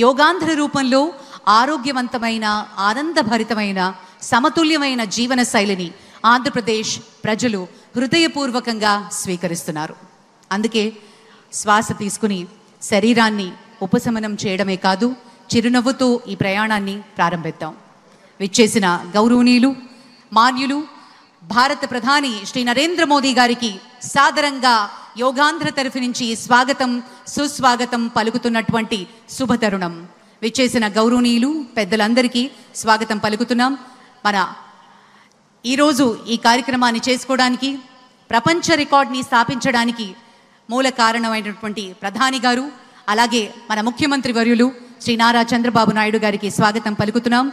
యోగాంధ్ర రూపంలో ఆరోగ్యవంతమైన, ఆనందభరితమైన, సమతుల్యమైన జీవన శైలిని ఆంధ్రప్రదేశ్ ప్రజలు హృదయపూర్వకంగా స్వీకరిస్తున్నారు. అందుకే శ్వాస తీసుకుని శరీరాన్ని ఉపశమనం చేయడమే కాదు, చిరునవ్వుతో ఈ ప్రయాణాన్ని ప్రారంభిద్దాం. విచ్చేసిన గౌరవనీయులు, మాన్యులు, భారత ప్రధాని శ్రీ నరేంద్ర మోదీ గారికి సాదరంగా యోగాంధ్ర తరఫు నుంచి స్వాగతం, సుస్వాగతం పలుకుతున్నటువంటి శుభతరుణం. విచ్చేసిన గౌరవనీయులు, పెద్దలందరికీ స్వాగతం పలుకుతున్నాం. మన ఈరోజు ఈ కార్యక్రమాన్ని చేసుకోవడానికి, ప్రపంచ రికార్డ్ని స్థాపించడానికి మూల కారణమైనటువంటి ప్రధాని గారు, అలాగే మన ముఖ్యమంత్రి వర్యులు శ్రీ నారా చంద్రబాబు నాయుడు గారికి స్వాగతం పలుకుతున్నాం.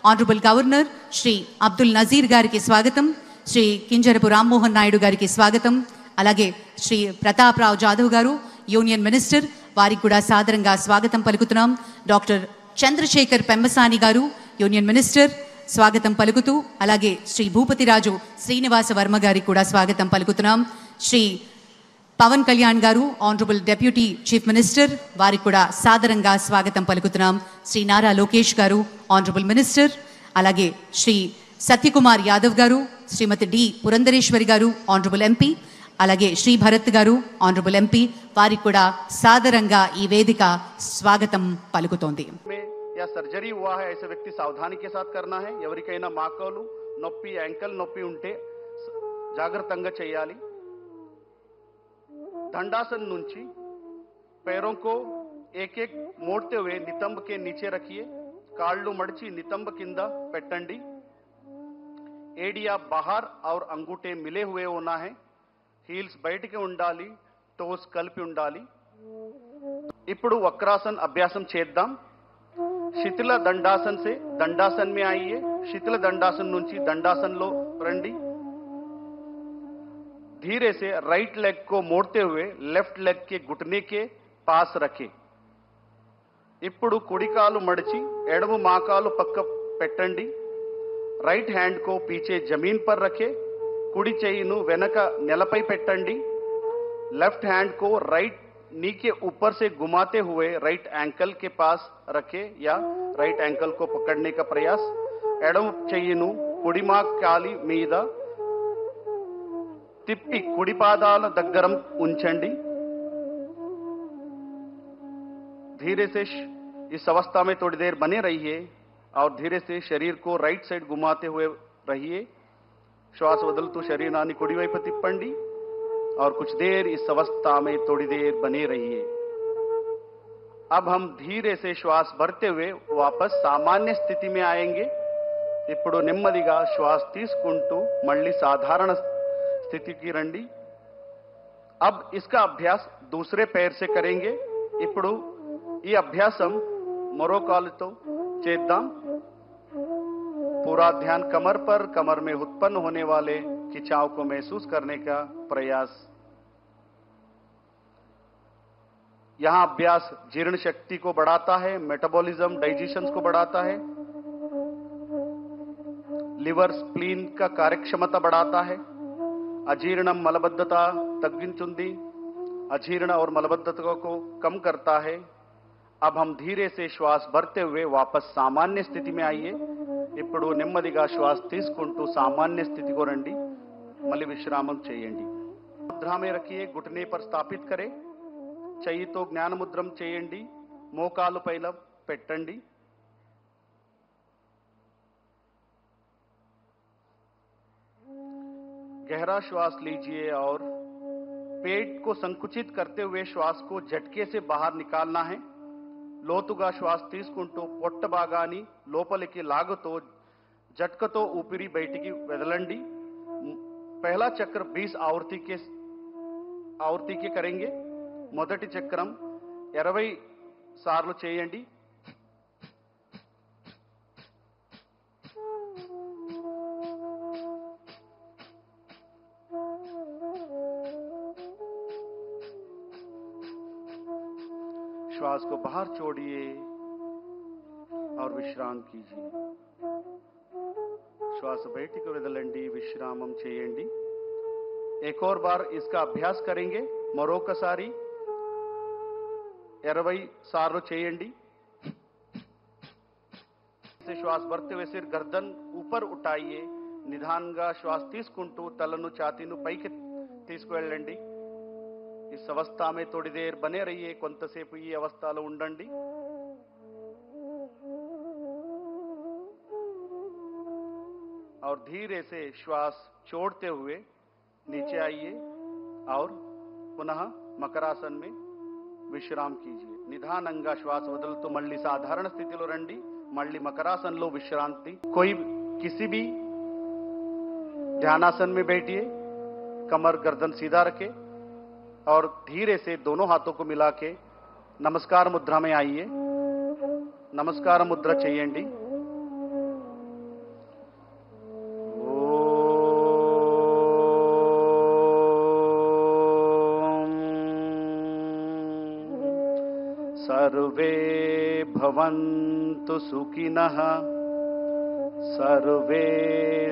ఆనరబుల్ గవర్నర్ శ్రీ అబ్దుల్ నజీర్ గారికి స్వాగతం, శ్రీ కింజరపు రామ్మోహన్ నాయుడు గారికి స్వాగతం, అలాగే శ్రీ ప్రతాప్ రావు జాదవ్ గారు యూనియన్ మినిస్టర్, వారికి కూడా సాదరంగా స్వాగతం పలుకుతున్నాం. డాక్టర్ చంద్రశేఖర్ పెంబసాని గారు యూనియన్ మినిస్టర్, స్వాగతం పలుకుతూ, అలాగే శ్రీ భూపతిరాజు శ్రీనివాస వర్మ గారికి కూడా స్వాగతం పలుకుతున్నాం. శ్రీ పవన్ కళ్యాణ్ గారు ఆనరబుల్ డెప్యూటీ చీఫ్ మినిస్టర్, వారికి కూడా సాదరంగా స్వాగతం పలుకుతున్నాం. శ్రీ నారా లోకేష్ గారు ఆనరబుల్ మినిస్టర్, అలాగే శ్రీ సత్యకుమార్ యాదవ్ గారు, శ్రీమతి డి పురంధరేశ్వరి గారు ఆనరబుల్ ఎంపీ, అలాగే శ్రీ భరత్ గారు ఆనరబుల్ ఎంపీ, వారికి కూడా సాదరంగా ఈ వేదిక స్వాగతం పలుకుతోంది. या सर्जरी हुआ है ऐसे व्यक्ति सावधानी के साथ करना है. ఎవరికైనా మాకోలు నొప్పి, యాంకల్ నొప్పి ఉంటే జాగ్రత్తగా చేయాలి. दंडासन नुंची पैरों को एक एक मोड़ते हुए नितंब के नीचे रखिए. काళ్ళు मड़ची नितंब किंदा పెట్టండి. एडिया बाहर और अंगूठे मिले हुए होना है. हील्स బయటికి ఉండాలి, టోస్ కలిపి ఉండాలి. ఇప్పుడు వక్రాసన అభ్యాసం చేద్దాం. శిథిల దండాసన్ से दंडासन में आइए. శిథిల దండాసన్ నుంచి दंडासन లో రండి. धीरे से राइट लेग को मोड़ते हुए लेफ्ट लेग के घुटने के पास रखें. ఇప్పుడు కుడి కాలు మడిచి ఎడమ మాకాలు పక్క పెట్టండి. రైట్ హ్యాండ్ को पीछे जमीन पर रखें. కుడి చేయిను వెనక నేలపై పెట్టండి. लेफ्ट हैंड को राइट नी के ऊपर से घुमाते हुए राइट एंकल के पास रखें या राइट एंकल को पकड़ने का प्रयास. ఎడమ చేయిను కుడి కాలి మీద తిప్పి కుడి పాదాల దగ్గర ఉంచండి. धीरे से इस अवस्था में थोड़ी देर बने रहिए और धीरे से शरीर को राइट साइड घुमाते हुए रहिए. श्वास वदलतू शरीराన్ని కుడివైపు తిప్పండి और कुछ देर इस अवस्था में थोड़ी देर बने रहिए. अब हम धीरे से श्वास भरते हुए वापस सामान्य स्थिति में आएंगे. ఇప్పుడు నెమ్మదిగా శ్వాస తీసుకుంటూ మళ్ళీ సాధారణ స్థితికి రండి. अब इसका अभ्यास दूसरे पैर से करेंगे. ఇప్పుడు ఈ అభ్యాసం మరో కాలుతో చేద్దాం. पूरा ध्यान कमर पर, कमर में उत्पन्न होने वाले खिंचाव को महसूस करने का प्रयास. यहां अभ्यास जीर्ण शक्ति को बढ़ाता है, मेटाबॉलिज्म, डाइजेशन को बढ़ाता है, लिवर स्प्लीन का कार्यक्षमता बढ़ाता है, अजीर्ण मलबद्धता तग्गिंचुंदी, अजीर्ण और मलबद्धता को कम करता है. अब हम धीरे से श्वास भरते हुए वापस सामान्य स्थिति में आइए. ఇప్పుడు నెమ్మదిగా శ్వాస తీసుకుంటూ సామాన్య స్థితికి రండి. మళ్ళీ విశ్రామం చేయండి. ముద్ర में रखिए, घुटने पर स्थापित करें. చెయ్యితో జ్ఞాన ముద్రం చేయండి. మోకాలు పైన పెట్టండి. गहरा श्वास लीजिए और पेट को संकुचित करते हुए श्वास को झटके से बाहर निकालना है. లోతుగా శ్వాస తీసుకుంటూ పొట్ట భాగాన్ని లోపలికి లాగుతూ झटकतो ऊपरी బయటికి వదలండి. पहला चक्र 20 आवर्ती के करेंगे. మొదటి చక్రం 20 సార్లు చేయండి. श्वास को बाहर छोड़िए और विश्राम कीजिए. श्वास బయటికి వదలండి, విశ్రామం చేయండి. एक और बार इसका अभ्यास करेंगे. మరొకసారి 20 సార్లు చేయండి. से श्वास भरते हुए सिर गर्दन ऊपर उठाइए నిదానంగా శ్వాస తీసుకుంటూ తలను ఛాతీను పైకి తీసుకువెళ్ళండి इस अवस्था में थोड़ी देर बने रहिए కొంతసేపు ఈ అవస్థలో ఉండండి और धीरे से श्वास छोड़ते हुए नीचे आइए और पुनः मकरासन में విశ్రాम कीजिए నిదానంగా శ్వాస వదులుతూ మళ్ళీ సాధారణ స్థితిలో రండి మళ్ళీ మకరాసనలో విశ్రాంతి कोई किसी भी ध्यानासन में बैठिए कमर गर्दन सीधा रखे और धीरे से दोनों हाथों को मिला के नमस्कार मुद्रा में आइए नमस्कार मुद्रा చేయండి सर्वे भवन्तु सुखिनः सर्वे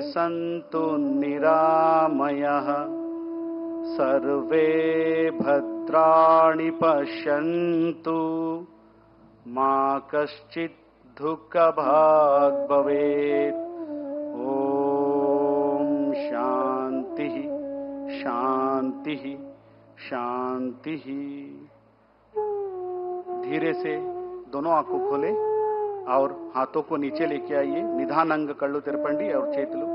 सन्तु निरामयः सर्वे भद्राणि पश्यन्तु मा कश्चित् दुःखभाग् भवेत् ॐ शान्तिः शान्तिः शान्तिः धीरे से दोनों आंखों खोले और हाथों को नीचे लेके आइए निधान अंग कళ్ళు తెరపండి और చేతులు